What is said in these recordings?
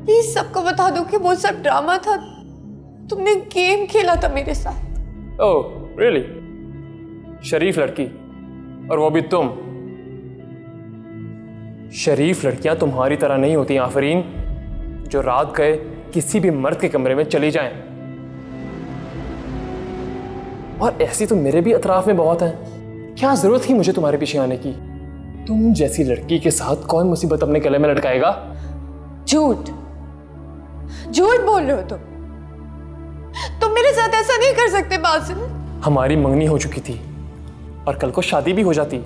Please सबको बता दो कि वो सब ड्रामा था। तुमने गेम खेला था मेरे साथ। Oh really? शरीफ लड़की, और वो भी तुम। शरीफ लड़कियां तुम्हारी तरह नहीं होती आफरीन, जो रात गए किसी भी मर्द के कमरे में चली जाएं। और ऐसी तो मेरे भी अतराफ में बहुत हैं। क्या जरूरत थी मुझे तुम्हारे पीछे आने की? तुम जैसी लड़की के साथ कौन मुसीबत अपने गले में लटकाएगा? झूठ झूठ बोल रहे हो तुम मेरे साथ ऐसा नहीं कर सकते बासिल। हमारी मंगनी हो चुकी थी और कल को शादी भी हो जाती।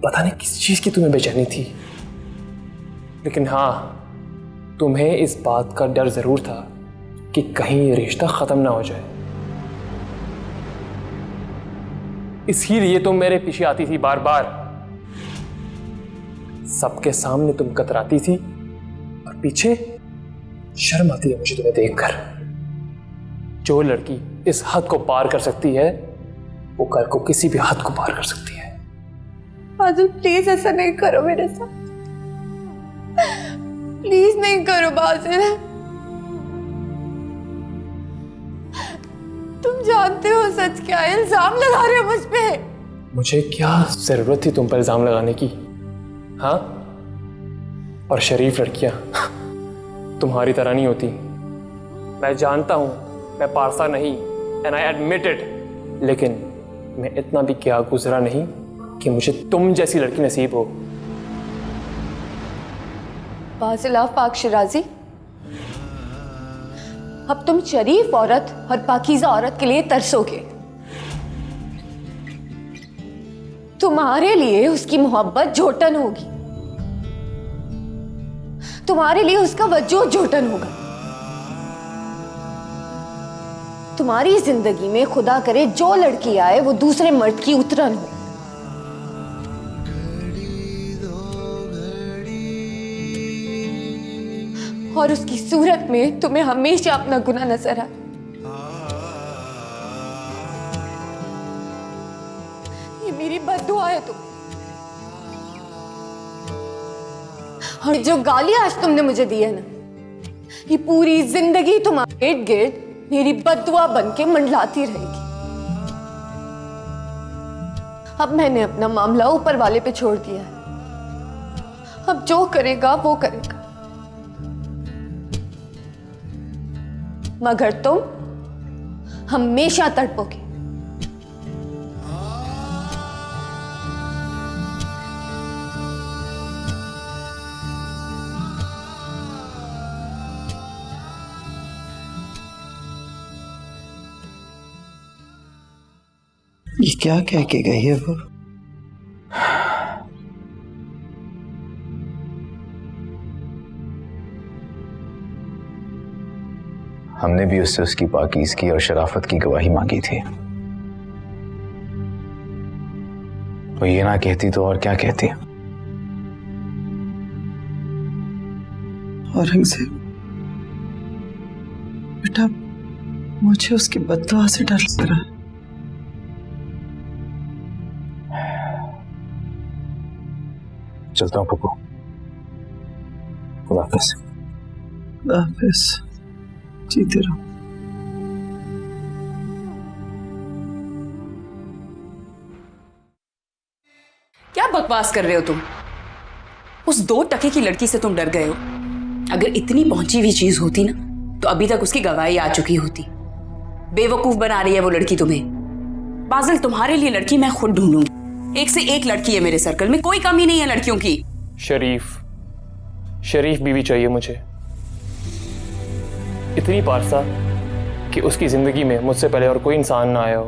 पता नहीं किस चीज की तुम्हें बेचैनी थी, लेकिन हाँ, तुम्हें इस बात का डर जरूर था कि कहीं ये रिश्ता खत्म ना हो जाए। इसीलिए तुम मेरे पीछे आती थी बार बार। सबके सामने तुम कतराती थी और पीछे शर्म आती है मुझे तुम्हें देखकर। जो लड़की इस हद को पार कर सकती है, वो कल को किसी भी हद को पार कर सकती है। बादल प्लीज ऐसा नहीं करो मेरे साथ, प्लीज नहीं करो बादल। तुम जानते हो सच क्या है, इल्जाम लगा रहे हो मुझ पे। मुझे क्या जरूरत थी तुम पर इल्जाम लगाने की? हाँ? और शरीफ लड़कियां तुम्हारी तरह नहीं होती। मैं जानता हूं मैं पारसा नहीं, एंड आई एडमिट इट, लेकिन मैं इतना भी क्या गुजरा नहीं कि मुझे तुम जैसी लड़की नसीब हो। बासिल आफाक शिराजी, अब तुम शरीफ औरत और पाकीज़ा औरत के लिए तरसोगे। तुम्हारे लिए उसकी मोहब्बत झोटन होगी, तुम्हारे लिए उसका वजूद झोटन होगा। तुम्हारी जिंदगी में खुदा करे जो लड़की आए वो दूसरे मर्द की उतरन हो। और उसकी सूरत में तुम्हें हमेशा अपना गुनाह नजर आए। ये मेरी बद्दुआ है तुम। और जो गालियां आज तुमने मुझे दी है ना, ये पूरी जिंदगी तुम्हारे इर्द गिर्द मेरी बद्दुआ बन के मंडलाती रहेगी। अब मैंने अपना मामला ऊपर वाले पे छोड़ दिया है। अब जो करेगा वो करेगा, मगर तुम हमेशा तड़पोगे। ये क्या कह के गई है वो? हमने भी उससे उसकी पाकीज़गी और शराफत की गवाही मांगी थी। वो ये ना कहती तो और क्या कहती? औरंगजेब बेटा, मुझे उसकी बद्दुआ से डर लग रहा है। चलता हूँ पप्पू। खुदा हाफिज़। खुदा हाफिज़। जीते रहो। क्या बकवास कर रहे हो तुम? उस 2 टके की लड़की से तुम डर गए हो। अगर इतनी पहुंची हुई चीज होती ना, तो अभी तक उसकी गवाही आ चुकी होती। बेवकूफ बना रही है वो लड़की तुम्हें। बाजिल, तुम्हारे लिए लड़की मैं खुद ढूंढूंगी। एक से एक लड़की है मेरे सर्कल में, कोई कमी नहीं है लड़कियों की। शरीफ बीवी चाहिए मुझे, इतनी पारसा कि उसकी जिंदगी में मुझसे पहले और कोई इंसान ना आया हो।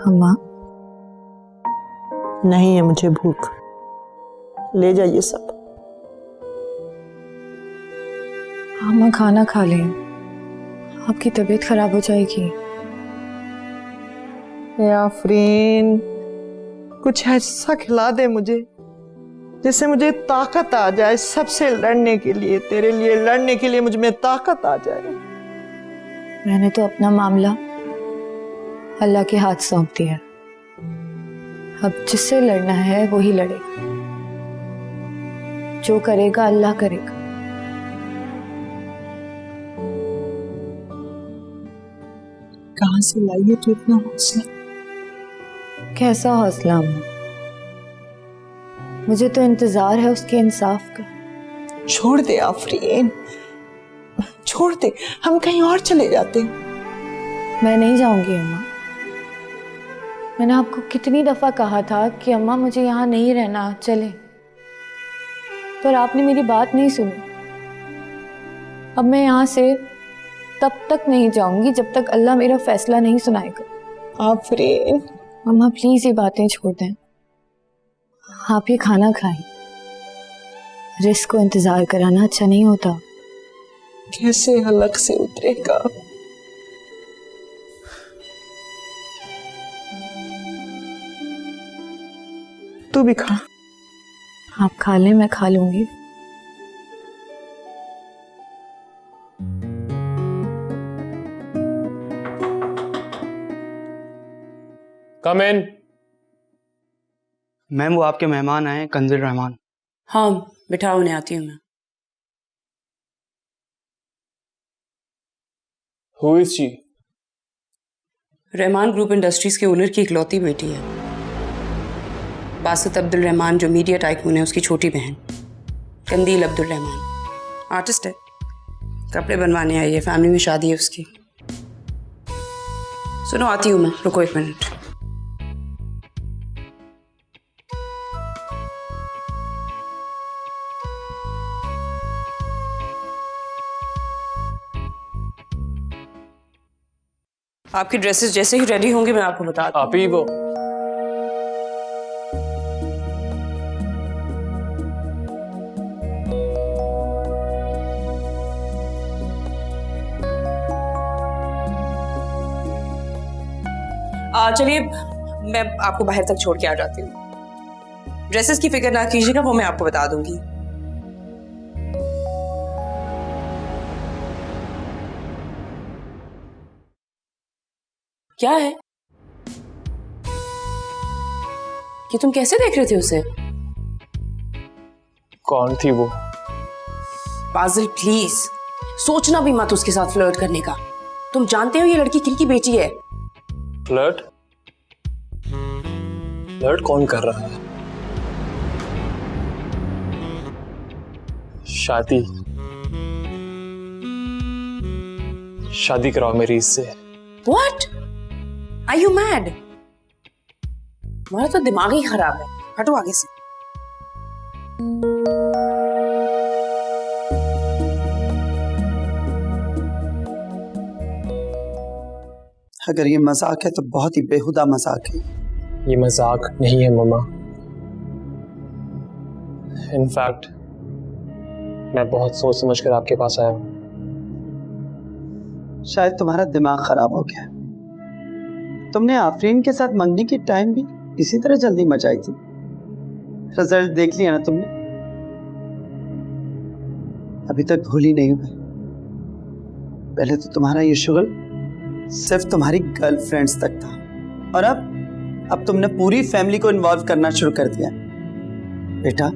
अम्मा, नहीं है मुझे भूख, ले जाइए सब। अम्मा खाना खा लें, आपकी तबीयत खराब हो जाएगी। आफरीन, कुछ ऐसा खिला दे मुझे जिससे मुझे ताकत आ जाए सबसे लड़ने के लिए, तेरे लिए लड़ने के लिए मुझ में ताकत आ जाए। मैंने तो अपना मामला अल्लाह के हाथ सौंप दिया। अब जिससे लड़ना है वही लड़ेगा, जो करेगा अल्लाह करेगा। कहां से लाई है तू इतना हौसला? कैसा हौसला अम्मा? मुझे तो इंतजार है उसके इंसाफ का। छोड़ दे आफरीन, छोड़ दे, हम कहीं और चले जाते हैं। मैं नहीं जाऊंगी अम्मा। मैंने आपको कितनी दफा कहा था कि अम्मा मुझे यहाँ नहीं रहना, चले, पर आपने मेरी बात नहीं सुनी। अब मैं यहाँ से तब तक नहीं जाऊंगी जब तक अल्लाह मेरा फैसला नहीं सुनाएगा। आफरीन, अम्मा प्लीज ये बातें छोड़ दें। आप ये खाना खाएं। रिस्क को इंतजार कराना अच्छा नहीं होता। कैसे हलक से उतरेगा? तू भी खा। आप खा लें, मैं खा लूंगी। कम इन। मैम वो आपके मेहमान आए हैं, कंजिल रहमान। हाँ बिठाओ, उन्हें आती हूँ मैं। Who is she? Rahman group industries के ओनर की इकलौती बेटी है। बासित अब्दुल रहमान जो मीडिया टाइकून है, उसकी छोटी बहन कंदील अब्दुल रहमान। आर्टिस्ट है, कपड़े बनवाने आई है, फैमिली में शादी है उसकी। सुनो आती हूँ मैं, रुको 1 मिनट। आपकी ड्रेसेस जैसे ही रेडी होंगे मैं आपको बता दूं। आप ही वो। चलिए मैं आपको बाहर तक छोड़ के आ जाती हूँ। ड्रेसेस की फिक्र ना कीजिएगा, वो मैं आपको बता दूंगी। क्या है कि तुम कैसे देख रहे थे उसे? कौन थी वो? बाजिल प्लीज सोचना भी मत उसके साथ फ्लर्ट करने का। तुम जानते हो ये लड़की किनकी बेटी है। फ्लर्ट? फ्लर्ट कौन कर रहा है? शादी, शादी कराओ मेरी इससे। What? Are you mad? तुम्हारा तो दिमाग ही खराब है। हटो आगे से। अगर ये मजाक है तो बहुत ही बेहुदा मजाक है। ये मजाक नहीं है मम्मा। इनफैक्ट मैं बहुत सोच समझ कर आपके पास आया हूँ। शायद तुम्हारा दिमाग खराब हो गया। तुमने आफरीन के साथ मंगनी की टाइम भी इसी तरह जल्दी मचाई थी। रिजल्ट देख लिया ना तुमने? अभी तक भूल ही नहीं हुए। पहले तो तुम्हारा ये शुगल सिर्फ तुम्हारी गर्लफ्रेंड्स तक था, और अब तुमने पूरी फैमिली को इन्वॉल्व करना शुरू कर दिया। बेटा,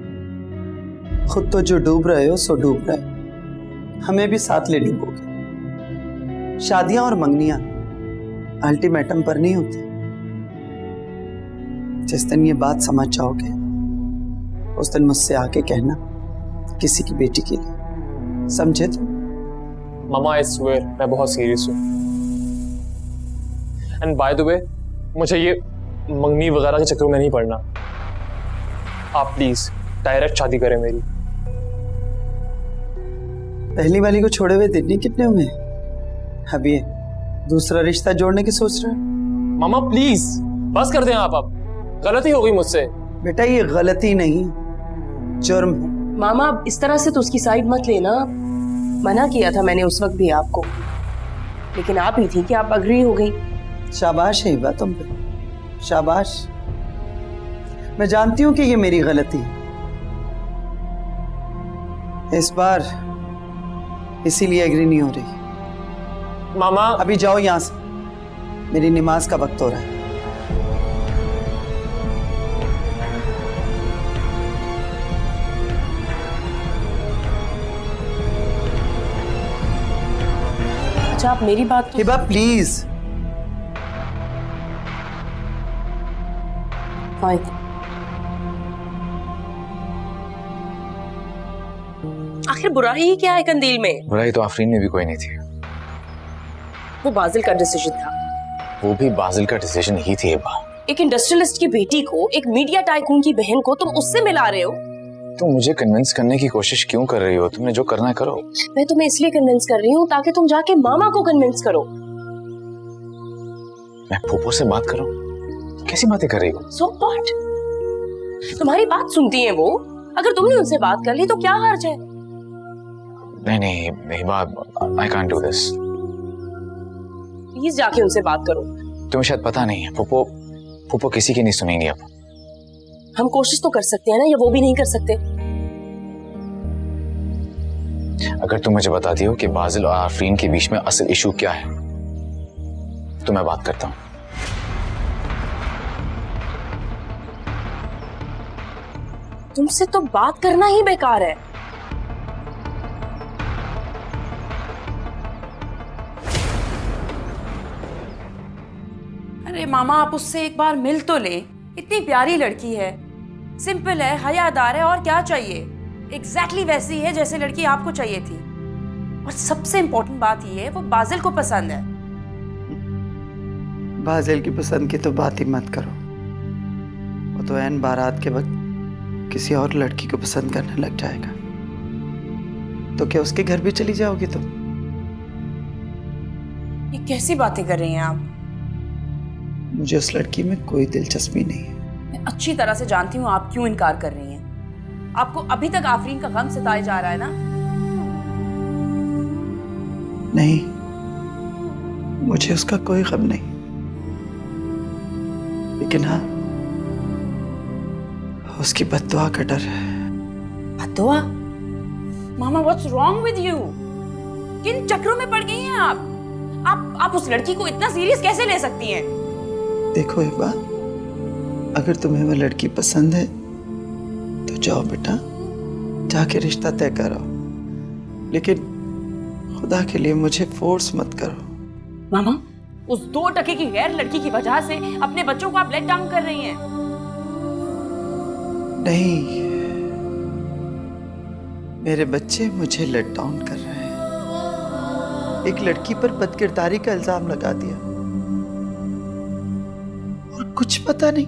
खुद तो जो डूब रहे हो सो डूब रहे, हमें भी साथ ले डूबोगे। शादियां और मंगनियां अल्टीमेटम पर नहीं होती। जिस दिन ये बात समझ जाओगे उस दिन मुझसे आके कहना किसी की बेटी के लिए, समझे तुम? मामा आई स्वेयर मैं बहुत सीरियस हूँ। एंड बाय द वे मुझे ये मंगनी वगैरह के चक्कर में नहीं पड़ना। आप प्लीज डायरेक्ट शादी करें मेरी। पहली वाली को छोड़े हुए दिन कितने हुए? अभी दूसरा रिश्ता जोड़ने की सोच रहे हो? मामा प्लीज बस कर दें आप। अब गलती हो गई मुझसे। बेटा ये गलती नहीं, जुर्म है। मामा अब इस तरह से तो उसकी साइड मत लेना। मना किया था मैंने उस वक्त भी आपको, लेकिन आप ही थी कि आप अग्री हो गई। शाबाश है हिबा तुम पे, शाबाश। मैं जानती हूँ कि ये मेरी गलती है, इस बार इसीलिए एग्री नहीं हो रही। मामा अभी जाओ यहां से, मेरी नमाज का वक्त हो रहा है। अच्छा आप मेरी बात तो हिबा प्लीज। फाइन। आखिर बुराई ही क्या है कंदील में? बुराई तो आफरीन में भी कोई नहीं थी। वो बाजिल का डिसीजन था। वो भी बाजिल का डिसीजन ही थी हिबा। एक इंडस्ट्रियलिस्ट की बेटी को, एक मीडिया टाइकून की बहन को तुम उससे मिला रहे हो। तुम मुझे कन्विंस करने की कोशिश क्यों कर रही हो? तुमने जो करना है करो। मैं तुम्हें इसलिए कन्विंस कर रही हूँ ताकि तुम जाके मामा को कन्विंस करो। मैं फूफो से बात करूं? कैसी बातें कर रही हो? So what? तुम्हारी बात सुनती है वो। अगर तुमने उनसे बात कर ली तो क्या हर्ज है? नहीं Hiba, I can't do this. Please जाके उनसे बात करो। तुम्हें शायद पता नहीं है, फूफो किसी की नहीं सुनेंगी अब। हम कोशिश तो कर सकते हैं ना, या वो भी नहीं कर सकते? अगर तुम मुझे बताती हो कि बाजिल और आफरीन के बीच में असल इशू क्या है तो मैं बात करता हूं। तुमसे तो बात करना ही बेकार है। अरे मामा आप उससे एक बार मिल तो ले। इतनी प्यारी लड़की है, सिंपल है, हयादार है, और क्या चाहिए। एग्जैक्टली वैसी है जैसे लड़की आपको चाहिए थी। और सबसे इंपॉर्टेंट बात ये है वो बाजिल को पसंद है। बाजिल की पसंद की तो बात ही मत करो। वो तो ऐन बारात के वक्त किसी और लड़की को पसंद करने लग जाएगा। तो क्या उसके घर भी चली जाओगी तुम? ये कैसी बातें कर रही हैं आप? मुझे उस लड़की में कोई दिलचस्पी नहीं है। मैं अच्छी तरह से जानती हूँ आप क्यों इनकार कर रही हैं। आपको अभी तक आफरीन का गम सताए जा रहा है ना? नहीं, मुझे उसका कोई गम नहीं, लेकिन हाँ उसकी बद्दुआ का डर है। बद्दुआ? मामा व्हाट्स रॉन्ग विद यू? किन चक्रों में पड़ गई हैं आप उस लड़की को इतना सीरियस कैसे ले सकती हैं? देखो हिबा, अगर तुम्हें वो लड़की पसंद है तो जाओ बेटा, जाके रिश्ता तय करो, लेकिन खुदा के लिए मुझे फोर्स मत करो। मामा उस 2 टके की गैर लड़की की वजह से अपने बच्चों को आप लेट डाउन कर रही हैं। नहीं, मेरे बच्चे मुझे लेट डाउन कर रहे हैं। एक लड़की पर बदकिरदारी का इल्जाम लगा दिया और कुछ पता नहीं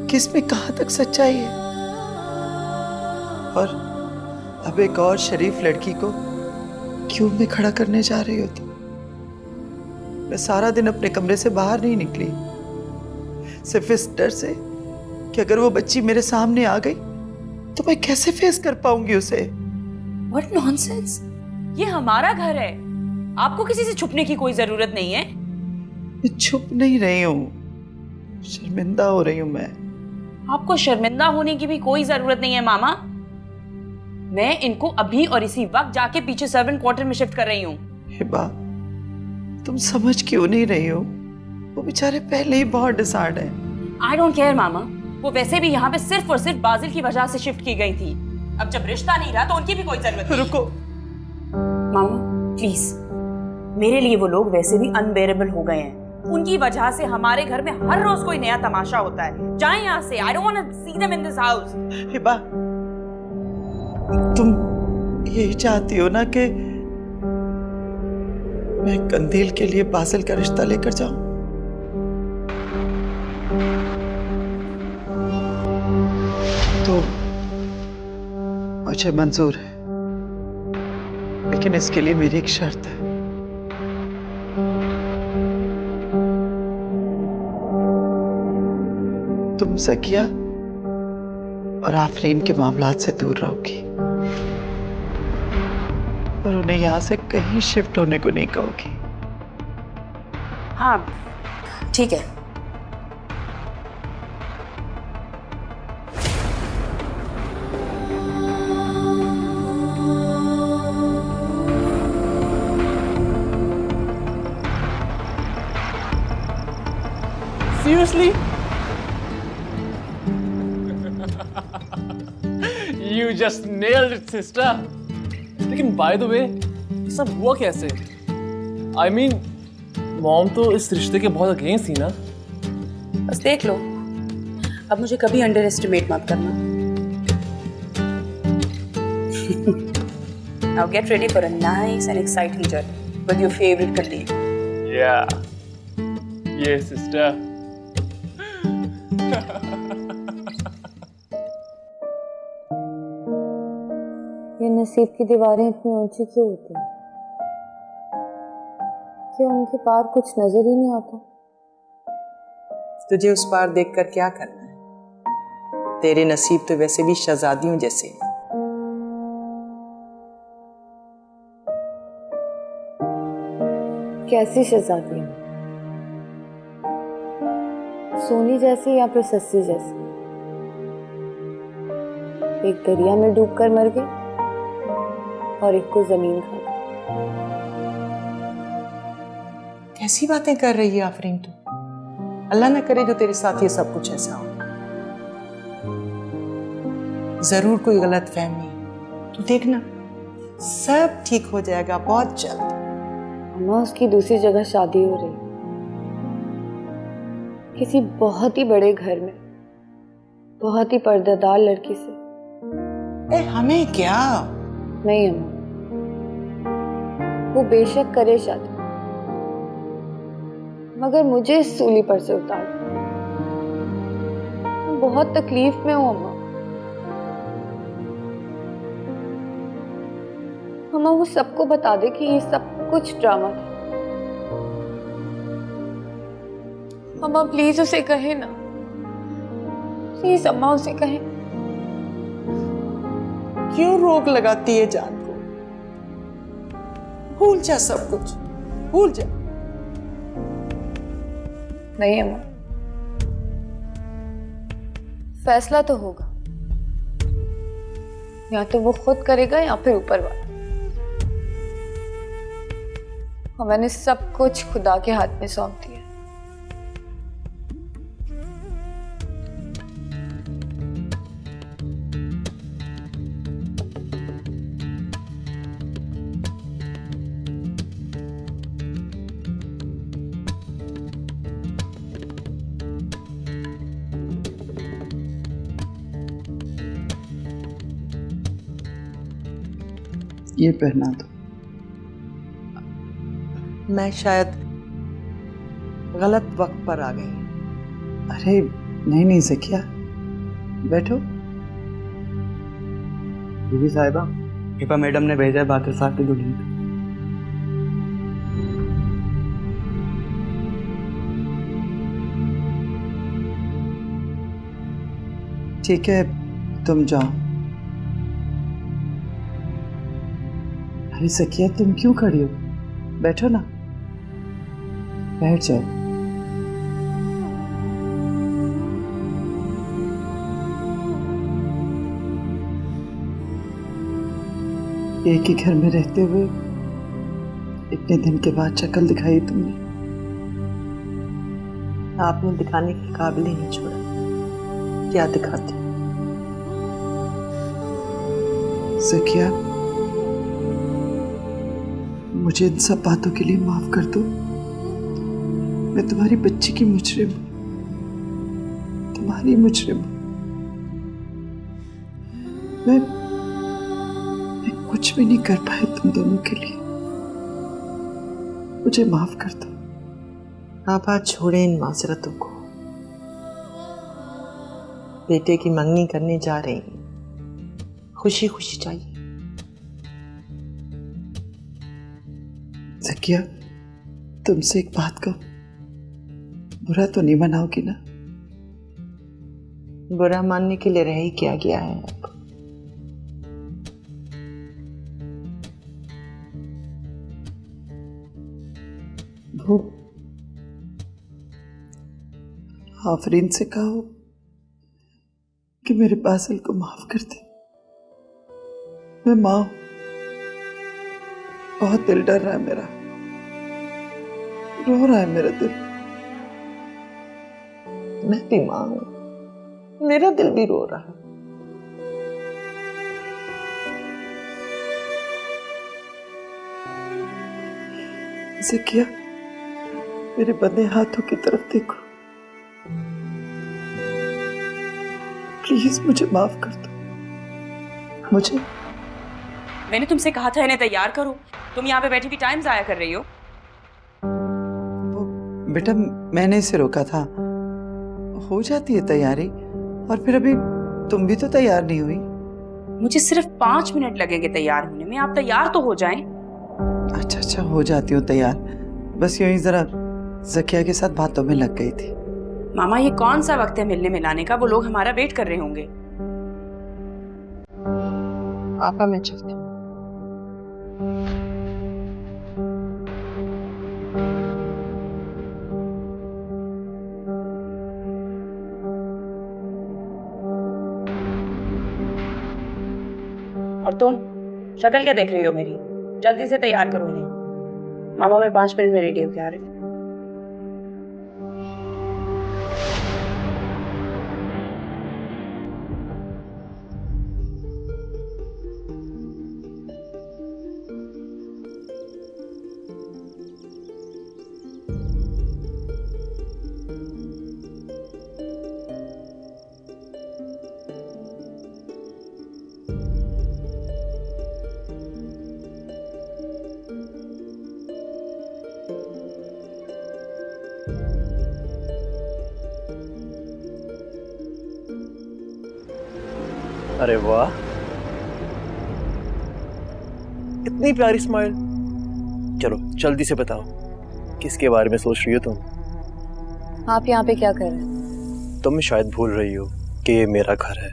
कि इसमें कहां तक सच्चाई है। और अब एक और शरीफ लड़की को क्यों में खड़ा करने जा रही हो तुम? मैं सारा दिन अपने कमरे से बाहर नहीं निकली, सिर्फ इस डर से कि अगर वो बच्ची मेरे सामने आ गई तो मैं कैसे फेस कर पाऊंगी उसे। What nonsense! ये हमारा घर है, आपको किसी से छुपने की कोई जरूरत नहीं है। मैं छुप नहीं रही हूँ, शर्मिंदा हो रही हूँ मैं। आपको शर्मिंदा होने की भी कोई जरूरत नहीं है मामा। मैं इनको अभी और इसी वक्त जाके पीछे सर्वेंट क्वार्टर में शिफ्ट कर रही हूँ। हिबा, तुम समझ क्यों नहीं रही हो? वो बेचारे पहले ही बहुत डिसहार्ड हैं। आई डोंट केयर मामा, वो वैसे भी यहाँ पे सिर्फ और सिर्फ बाजिल की वजह से शिफ्ट की गई थी। अब जब रिश्ता नहीं रहा तो उनकी भी कोई जरूरत नहीं। रुको मामा प्लीज, मेरे लिए वो लोग वैसे भी अनबेरेबल हो गए हैं। उनकी वजह से हमारे घर में हर रोज कोई नया तमाशा होता है। जाएं यहाँ से। I don't want to see them in this house. Hiba, तुम यही चाहती हो ना कि मैं कंदील के लिए बाजिल का रिश्ता लेकर जाऊं? तो मुझे मंजूर है, लेकिन इसके लिए मेरी एक शर्त है। तुम सकिया और आफरीन के मामलात से दूर रहोगी और उन्हें यहां से कहीं शिफ्ट होने को नहीं कहोगी। हाँ ठीक है। Seriously? You just nailed it, sister. लेकिन by the way, ये सब हुआ कैसे? I mean, मॉम तो इस रिश्ते के बहुत अगेंस्ट थी ना? बस देख लो, अब मुझे कभी अंडर एस्टिमेट मत करना। Now get ready for a nice and exciting journey with your favorite colleague. Yeah. Yes, sister. ये नसीब की दीवारें इतनी ऊंची क्यों होती हैं? क्यों उनके पार कुछ नजर ही नहीं आता? तुझे उस पार देखकर क्या करना है? तेरे नसीब तो वैसे भी शहजादियों जैसे हैं। कैसी शहजादी हूँ? सोनी जैसी या फिर सस्सी जैसी? एक दरिया में डूबकर मर गई और एक को जमीन खा गई। कैसी बातें कर रही है आफरीन तू? अल्लाह ना करे जो तेरे साथ ये सब कुछ ऐसा हो। जरूर कोई गलत फहमी, तू देखना सब ठीक हो जाएगा बहुत जल्द। अम्मा, उसकी दूसरी जगह शादी हो रही, किसी बहुत ही बड़े घर में, बहुत ही पर्दादार लड़की से। हमें क्या? नहीं अम्मा, वो बेशक करे शादी, मगर मुझे इस सूली पर से उतार दो। मैं बहुत तकलीफ में हूँ अम्मा। अम्मा, वो सबको बता दे कि ये सब कुछ ड्रामा था। अम्मा प्लीज उसे कहे ना, प्लीज अम्मा उसे कहे। क्यों रोक लगाती है जान को? भूल जा सब कुछ, भूल जा। नहीं अम्मा, फैसला तो होगा, या तो वो खुद करेगा या फिर ऊपर वाला। और मैंने सब कुछ खुदा के हाथ में सौंप दिया। ये पहना दो। मैं शायद गलत वक्त पर आ गई। अरे नहीं नहीं ज़किया, बैठो। बीबी साहिबा, हिपा मैडम ने भेजा है बाकर साहब की दुल्हन को। ठीक है, तुम जाओ। अरे ज़किया, तुम क्यों खड़ी हो? बैठो ना, बैठ जाओ। एक ही घर में रहते हुए इतने दिन के बाद शक्ल दिखाई तुमने। आपने दिखाने के काबिल ही नहीं छोड़ा। क्या दिखाती? ज़किया, मुझे इन सब बातों के लिए माफ कर दो। मैं तुम्हारी बच्ची की मुजरिम हूं, तुम्हारी मुजरिम हूं। मैं कुछ भी नहीं कर पाए तुम दोनों के लिए, मुझे माफ कर दो। आप आज छोड़े इन माजरतों को। बेटे की मंगनी करने जा रही हैं, खुशी खुशी चाहिए। ज़किया, तुमसे एक बात कहूं, बुरा तो नहीं मनाओगी ना? बुरा मानने के लिए रह ही क्या गया है अब? वो आफरीन से कहो कि मेरे बासिल को माफ कर दे। मैं मां हूं, बहुत दिल डर रहा है मेरा, रो रहा है मेरा दिल। मैं भी मां हूं, मेरा दिल भी रो रहा है। ज़किया, मेरे बंधे हाथों की तरफ देखो, प्लीज मुझे माफ कर दो। मुझे मैंने तुमसे कहा था इन्हें तैयार करो, तुम यहाँ पे बैठी भी टाइम जाया कर रही हो। बेटा मैंने इसे रोका था, हो जाती है तैयारी, और फिर अभी तुम भी तो तैयार नहीं हुई। मुझे सिर्फ 5 मिनट लगेंगे तैयार होने में, आप तैयार तो हो जाएं। अच्छा हो जाती हूँ तैयार, बस यूं ही जरा ज़किया के साथ बातों में लग गई थी। मामा ये कौन सा वक्त है मिलने मिलाने का, वो लोग हमारा वेट कर रहे होंगे। पापा मैं चलती हूँ। और तुम शक्ल क्या देख रही हो मेरी? जल्दी से तैयार करो इन्हें। मामा मैं 5 मिनट में रेडी होके आ रही हूँ। अरे वाह, इतनी प्यारी स्माइल। चलो जल्दी से बताओ, किसके बारे में सोच रही हो तुम? आप यहाँ पे क्या कर रहे हैं? तुम शायद भूल रही हो कि ये मेरा घर है।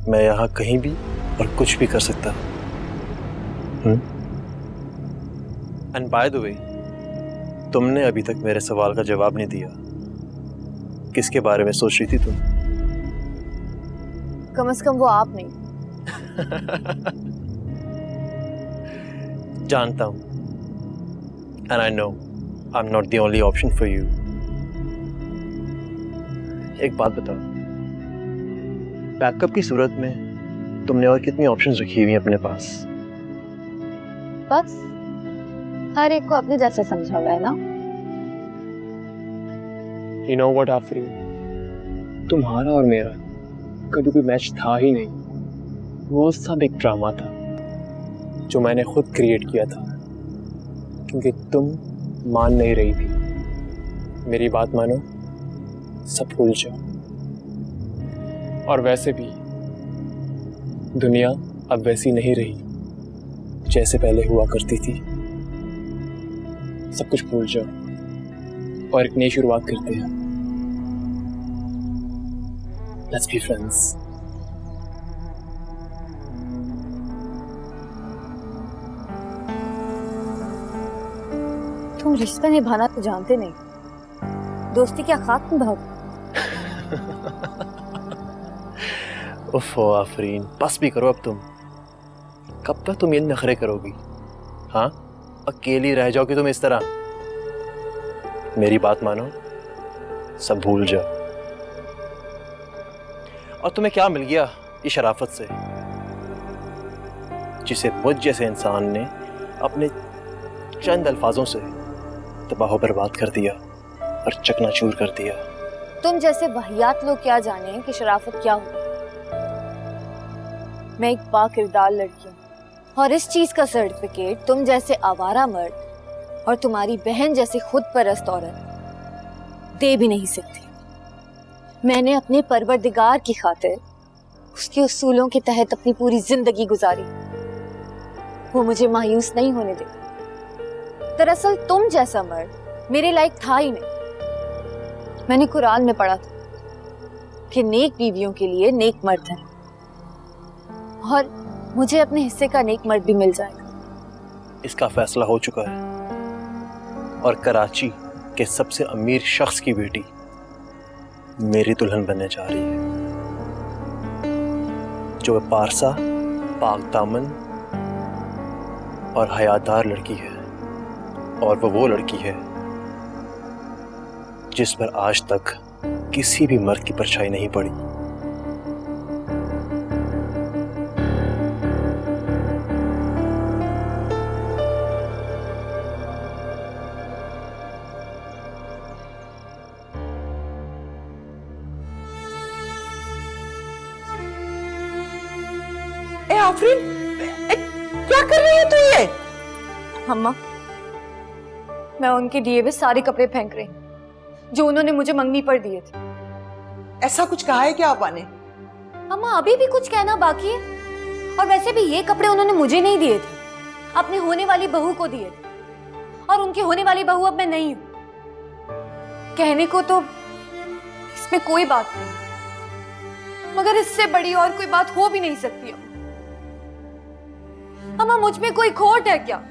मैं यहाँ कहीं भी और कुछ भी कर सकता हूँ। एंड बाय द वे, तुमने अभी तक मेरे सवाल का जवाब नहीं दिया। किसके बारे में सोच रही थी तुम? कम से कम वो आप नहीं। जानता हूं, and I know I'm not the only option for you. एक बात बताओ, बैकअप की सूरत में तुमने और कितनी ऑप्शंस रखी हुई हैं अपने पास? बस हर एक को अपने जैसा समझा हुआ है ना। You know what आफरीन, तुम्हारा और मेरा कभी कोई मैच था ही नहीं। वो सब एक ड्रामा था जो मैंने खुद क्रिएट किया था, क्योंकि तुम मान नहीं रही थी। मेरी बात मानो, सब भूल जाओ। और वैसे भी दुनिया अब वैसी नहीं रही जैसे पहले हुआ करती थी। सब कुछ भूल जाओ और एक नई शुरुआत करते हैं। Let's be friends. तुम रिश्ता निभाना तो जानते नहीं, दोस्ती क्या खाक में भाग। उफ़ आफरीन, बस भी करो अब तुम। कब तक तुम ये नखरे करोगी? हाँ, अकेली रह जाओगी तुम इस तरह? मेरी बात मानो, सब भूल जाओ। और तुम्हें क्या मिल गया इस शराफत से, जिसे मुझ जैसे इंसान ने अपने चंद अल्फाजों से तबाह बर्बाद कर दिया और चकनाचूर कर दिया। तुम जैसे वाहियात लोग क्या जाने कि शराफत क्या होती। मैं एक बाकिरदार लड़की हूँ, और इस चीज का सर्टिफिकेट तुम जैसे आवारा मर्द और तुम्हारी बहन जैसी खुद परस्त औरत दे भी नहीं सकती। मैंने अपने परवरदिगार की खातिर उसके उसूलों के तहत अपनी पूरी जिंदगी गुजारी। वो मुझे मायूस नहीं होने देता। दरअसल तुम जैसा मर्द मेरे लायक था ही नहीं। मैंने कुरान में पढ़ा था कि नेक बीवियों के लिए नेक मर्द है, और मुझे अपने हिस्से का नेक मर्द भी मिल जाएगा। इसका फैसला हो चुका है, और कराची के सबसे अमीर शख्स की बेटी मेरी दुल्हन बनने जा रही है, जो पारसा, पाक दामन और हयादार लड़की है। और वो लड़की है जिस पर आज तक किसी भी मर्द की परछाई नहीं पड़ी। ए आफरीन, क्या कर रही है तू ये? अम्मा, मैं उनके दिए हुए सारे कपड़े फेंक रही हूँ जो उन्होंने मुझे मंगनी पर दिए थे। ऐसा कुछ कहा है क्या आपा ने? अम्मा, अभी भी कुछ कहना बाकी है? और वैसे भी ये कपड़े उन्होंने मुझे नहीं दिए थे, अपने होने वाली बहू को दिए थे। और उनकी होने वाली बहू अब मैं नहीं हूं। कहने को तो इसमें कोई बात नहीं, मगर इससे बड़ी और कोई बात हो भी नहीं सकती। अम्मा, मुझ में कोई खोट है क्या?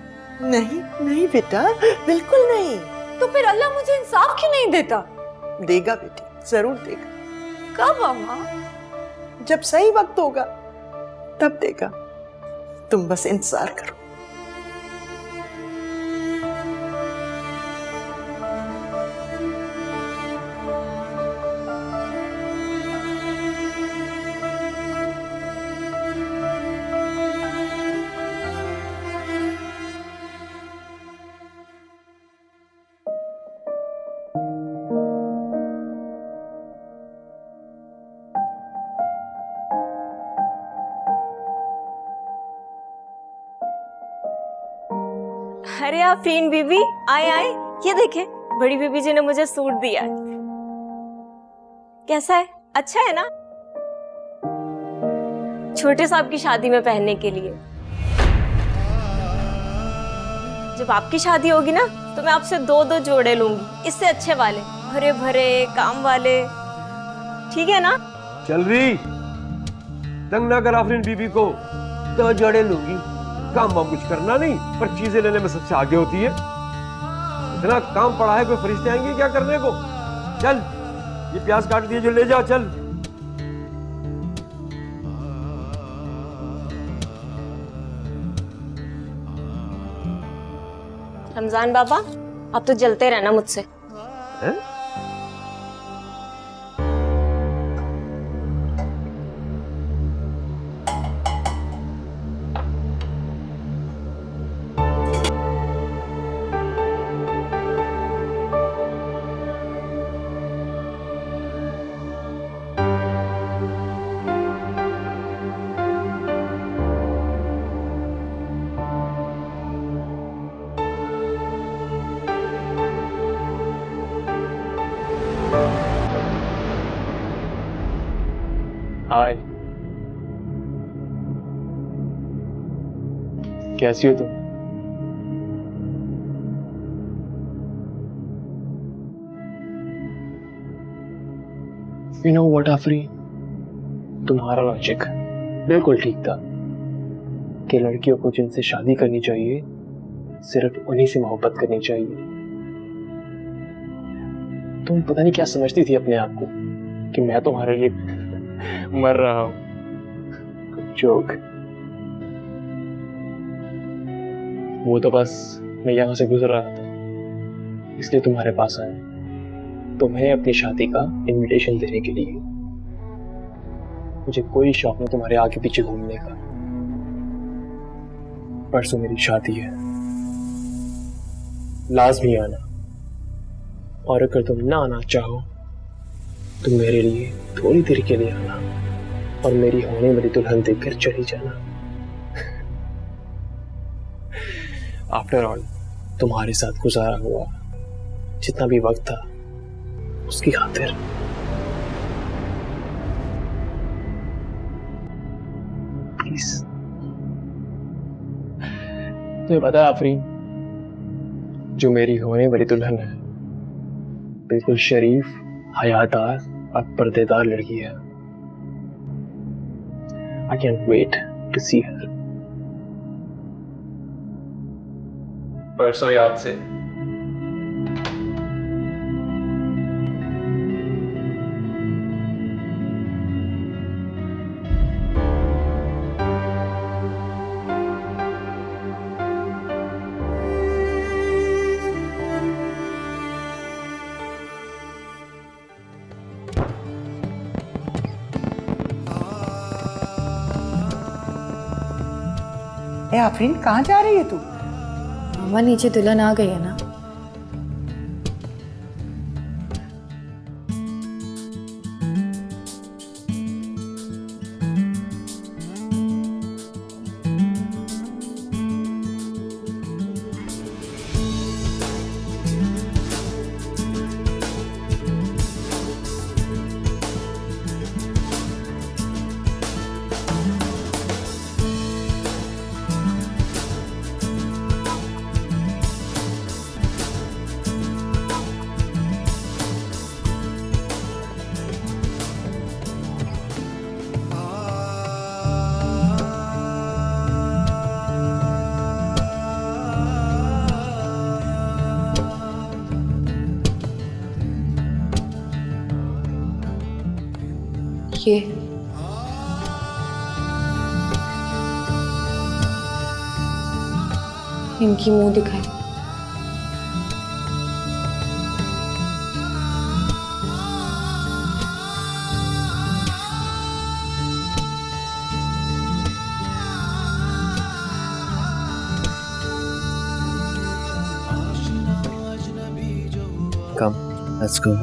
नहीं नहीं बेटा, बिल्कुल नहीं। तो फिर अल्लाह मुझे इंसाफ क्यों नहीं देता? देगा बेटी, जरूर देगा। कब अम्मा? जब सही वक्त होगा तब देगा। तुम बस इंतजार करो। अरे आफरीन बीबी, आए आए, ये देखे, बड़ी बीबी जी ने मुझे सूट दिया है। कैसा है? अच्छा है ना? छोटे साहब की शादी में पहनने के लिए। जब आपकी शादी होगी ना तो मैं आपसे 2-2 जोड़े लूंगी, इससे अच्छे वाले, भरे भरे काम वाले। ठीक है ना? चल रही, तंग ना कर आफरीन बीबी को। 2 जोड़े लूंगी, काम वाम कुछ करना नहीं, पर चीजें लेने में सबसे आगे होती है। इतना काम पड़ा है, कोई फरिश्ते आएंगे क्या करने को? चल, ये प्याज काट दिए जो ले जाओ, चल। रमजान बाबा, आप तो जलते रहना मुझसे। है? हाय, कैसी हो तुम? यू नो व्हाट आफरी, तुम्हारा लॉजिक बिल्कुल ठीक था कि लड़कियों को जिनसे शादी करनी चाहिए सिर्फ उन्हीं से मोहब्बत करनी चाहिए। तुम पता नहीं क्या समझती थी अपने आप को कि मैं तुम्हारे लिए मर रहा हूं। जोक। वो तो बस मैं यहां से गुजर रहा था, इसलिए तुम्हारे पास आया, तुम्हें अपनी शादी का इनविटेशन देने के लिए। मुझे कोई शौक नहीं तुम्हारे आगे पीछे घूमने का। परसों मेरी शादी है, लाजमी आना, और अगर तुम ना आना चाहो तो मेरे लिए थोड़ी देर के लिए आना और मेरी होने वाली दुल्हन देखकर चली जाना। आफ्टर ऑल, तुम्हारे साथ गुजारा हुआ जितना भी वक्त था उसकी खातिर। प्लीज। तुम्हें पता है आफरीन, जो मेरी होने वाली दुल्हन है बिल्कुल शरीफ, हयादार और पर्देदार लड़की है। I can't wait to see her. परसों याद से। आफरीन, कहाँ जा रही है तू? मामा नीचे दुल्हन आ गई है ना। ये इनकी मुंह दिखाए। Come, let's go.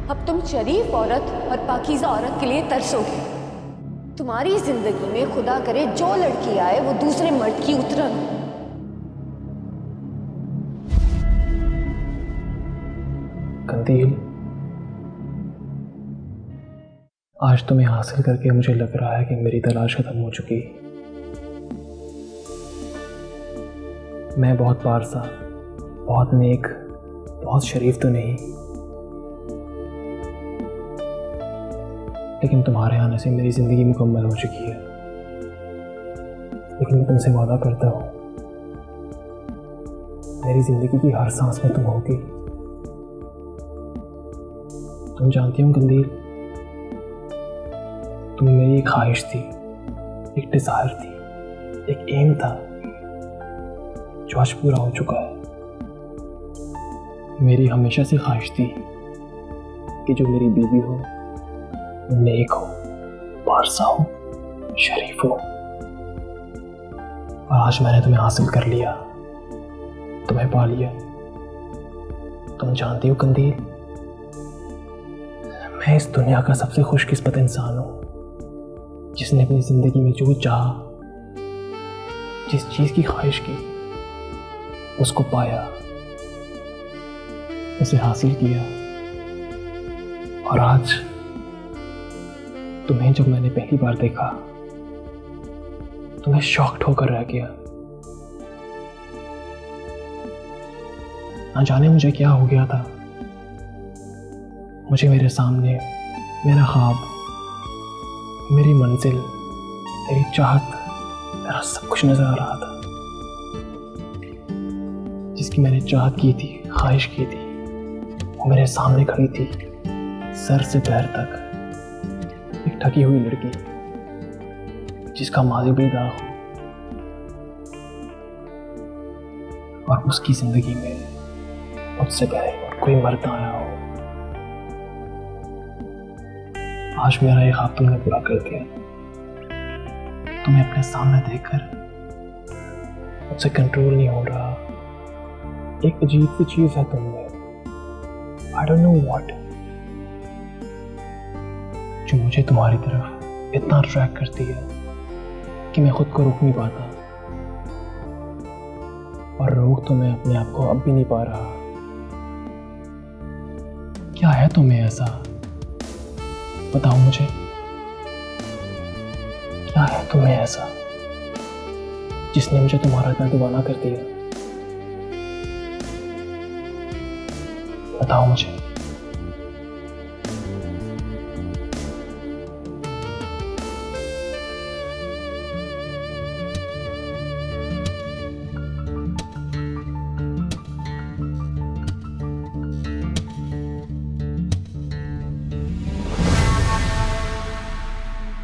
अब तुम शरीफ औरत और पाकीज़ा औरत के लिए तरसोगे। तुम्हारी जिंदगी में खुदा करे जो लड़की आए वो दूसरे मर्द की उतरन हो। कंदील, आज तुम्हें हासिल करके मुझे लग रहा है कि मेरी तलाश खत्म हो चुकी। मैं बहुत पारसा, बहुत नेक, बहुत शरीफ तो नहीं, लेकिन तुम्हारे आने से मेरी जिंदगी मुकम्मल हो चुकी है। लेकिन मैं तुमसे वादा करता हूँ, मेरी जिंदगी की हर सांस में तुम होगी। तुम जानती हो कंदील, तुम मेरी एक ख्वाहिश थी, एक डिजायर थी, एक एम था जो आज पूरा हो चुका है। मेरी हमेशा से ख्वाहिश थी कि जो मेरी बीवी हो वो नेक हो, पारसा हो, शरीफ हो, और आज मैंने तुम्हें हासिल कर लिया, तुम्हें पा लिया। तुम जानती हो कंदील, मैं इस दुनिया का सबसे खुशकिस्मत इंसान हूं जिसने अपनी जिंदगी में जो चाहा, जिस चीज की ख्वाहिश की, उसको पाया, उसे हासिल किया। और आज तुम्हें जब मैंने पहली बार देखा तो मैं शॉक्ड होकर रह गया। ना जाने मुझे क्या हो गया था। मुझे मेरे सामने मेरा ख्वाब, मेरी मंजिल, मेरी चाहत, मेरा सब कुछ नजर आ रहा था। जिसकी मैंने चाहत की थी, ख्वाहिश की थी, वो मेरे सामने खड़ी थी, सर से पैर तक। एक ठगी हुई लड़की जिसका माजी भी दाग हो, और उसकी जिंदगी में मुझसे पहले कोई मर्द आया हो। आज मेरा ये ख्वाब तुमने पूरा कर दिया। तुम्हें अपने सामने देखकर मुझसे कंट्रोल नहीं हो रहा। एक अजीब सी चीज है तुम में, आई डोंट नो व्हाट, जो मुझे तुम्हारी तरफ इतना अट्रैक्ट करती है कि मैं खुद को रोक नहीं पाता, और रोक तो मैं अपने आप को अब भी नहीं पा रहा। क्या है तुम्हें ऐसा, बताओ मुझे, क्या है तुम्हें ऐसा जिसने मुझे तुम्हारा इतना दीवाना कर दिया? बताओ मुझे।